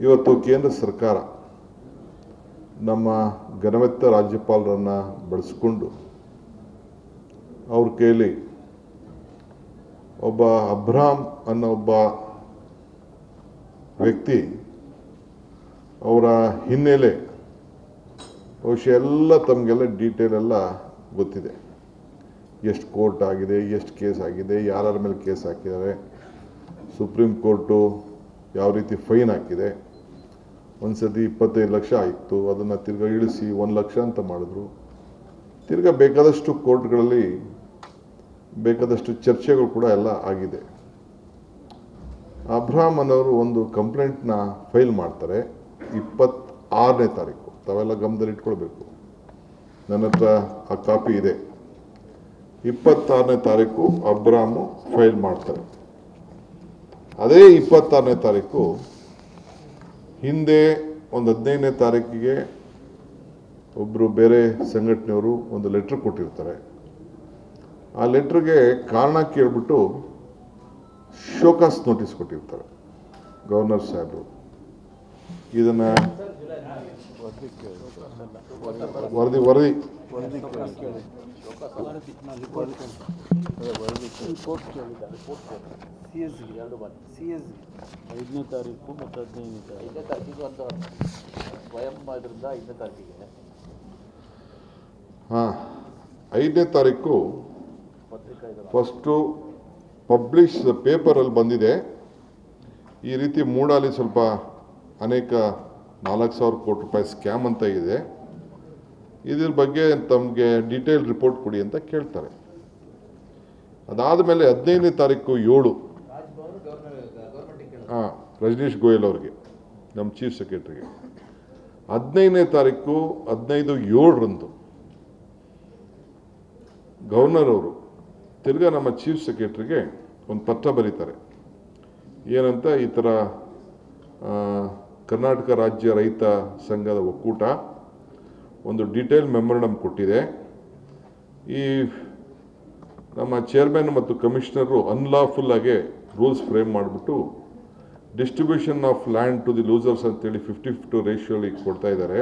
ಇವತ್ತು ಕೇಂದ್ರ ಸರ್ಕಾರ ನಮ್ಮ ಘನವೆತ್ತ ರಾಜ್ಯಪಾಲರನ್ನು ಬಳಸಿಕೊಂಡು ಅವ್ರ ಕೈಲಿ ಒಬ್ಬ ಅಬ್ರಾಮ್ ಅನ್ನೋ ಒಬ್ಬ ವ್ಯಕ್ತಿ ಅವರ ಹಿನ್ನೆಲೆ ಬಹುಶಃ ಎಲ್ಲ ತಮಗೆಲ್ಲ ಡೀಟೇಲ್ ಎಲ್ಲ ಗೊತ್ತಿದೆ. ಎಷ್ಟು ಕೋರ್ಟ್ ಆಗಿದೆ, ಎಷ್ಟು ಕೇಸ್ ಆಗಿದೆ, ಯಾರ್ಯಾರ ಮೇಲೆ ಕೇಸ್ ಹಾಕಿದ್ದಾರೆ, ಸುಪ್ರೀಂ ಕೋರ್ಟು ಯಾವ ರೀತಿ ಫೈನ್ ಹಾಕಿದೆ. ಒಂದು ಸತಿ 25 ಲಕ್ಷ ಆಯಿತು, ಅದನ್ನು ತಿರ್ಗಾ ಇಳಿಸಿ 1 ಲಕ್ಷ ಅಂತ ಮಾಡಿದ್ರು. ತಿರ್ಗಾ ಬೇಕಾದಷ್ಟು ಕೋರ್ಟ್ಗಳಲ್ಲಿ ಬೇಕಾದಷ್ಟು ಚರ್ಚೆಗಳು ಕೂಡ ಎಲ್ಲ ಆಗಿದೆ. ಅಬ್ರಾಮ್ ಅನ್ನೋರು ಒಂದು ಕಂಪ್ಲೇಂಟ್ನ ಫೈಲ್ ಮಾಡ್ತಾರೆ 26ನೇ ತಾರೀಕು. ತಾವೆಲ್ಲ ಗಮನದಲ್ಲಿ ಇಟ್ಕೊಳ್ಬೇಕು. ನನ್ನ ಹತ್ರ ಆ ಕಾಪಿ ಇದೆ. 26ನೇ ತಾರೀಕು ಅಬ್ರಾಮು ಫೈಲ್ ಮಾಡ್ತಾರೆ. ಅದೇ 26ನೇ ತಾರೀಕು ಹಿಂದೆ ಒಂದು 15ನೇ ತಾರೀಕಿಗೆ ಒಬ್ಬರು ಬೇರೆ ಸಂಘಟನೆಯವರು ಒಂದು ಲೆಟ್ರ್ ಕೊಟ್ಟಿರ್ತಾರೆ. ಆ ಲೆಟ್ರಿಗೆ ಕಾರಣ ಕೇಳಿಬಿಟ್ಟು ಶೋಕಾಸ್ ನೋಟಿಸ್ ಕೊಟ್ಟಿರ್ತಾರೆ ಗವರ್ನರ್ ಸಾಹೇಬರು. ಇದನ್ನು ವರದಿ ಐದನೇ ತಾರೀಕು ಮತ್ತು 15ನೇ ತಾರೀಕು ಸ್ವಯಂ ಇದರಿಂದ 5ನೇ ತಾರೀಕಿಗೆ. ಹಾಂ, 5ನೇ ತಾರೀಕು ಫಸ್ಟು ಪಬ್ಲಿಷ್ ಪೇಪರಲ್ಲಿ ಬಂದಿದೆ. ಈ ರೀತಿ ಮೂಡಾಲಿ ಸ್ವಲ್ಪ ಅನೇಕ 4,000 ಕೋಟಿ ರೂಪಾಯಿ ಸ್ಕ್ಯಾಮ್ ಅಂತ ಇದೆ. ಇದ್ರ ಬಗ್ಗೆ ತಮಗೆ ಡೀಟೇಲ್ ರಿಪೋರ್ಟ್ ಕೊಡಿ ಅಂತ ಕೇಳ್ತಾರೆ. ಅದಾದಮೇಲೆ 15ನೇ ತಾರೀಕು 7 ರಜನೀಶ್ ಗೋಯಲ್ ಅವ್ರಿಗೆ, ನಮ್ಮ ಚೀಫ್ ಸೆಕ್ರೆಟರಿಗೆ. 15ನೇ ತಾರೀಕು 15/7 ಗವರ್ನರ್ ಅವರು ತಿರ್ಗಾ ನಮ್ಮ ಚೀಫ್ ಸೆಕ್ರೆಟರಿಗೆ ಒಂದು ಪತ್ರ ಬರೀತಾರೆ. ಏನಂತ, ಈ ಥರ ಕರ್ನಾಟಕ ರಾಜ್ಯ ರೈತ ಸಂಘದ ಒಕ್ಕೂಟ ಒಂದು ಡೀಟೇಲ್ ಮೆಮೊರಂಡಮ್ ಕೊಟ್ಟಿದೆ. ಈ ನಮ್ಮ ಚೇರ್ಮನ್ ಮತ್ತು ಕಮಿಷನರು ಅನ್ಲಾಫುಲ್ ಆಗಿ ರೂಲ್ಸ್ ಫ್ರೇಮ್ ಮಾಡಿಬಿಟ್ಟು distribution of land to the losers ಅಂತೇಳಿ 50-50 ರೇಷಿಯೋಲಿ ಕೊಡ್ತಾ ಇದ್ದಾರೆ.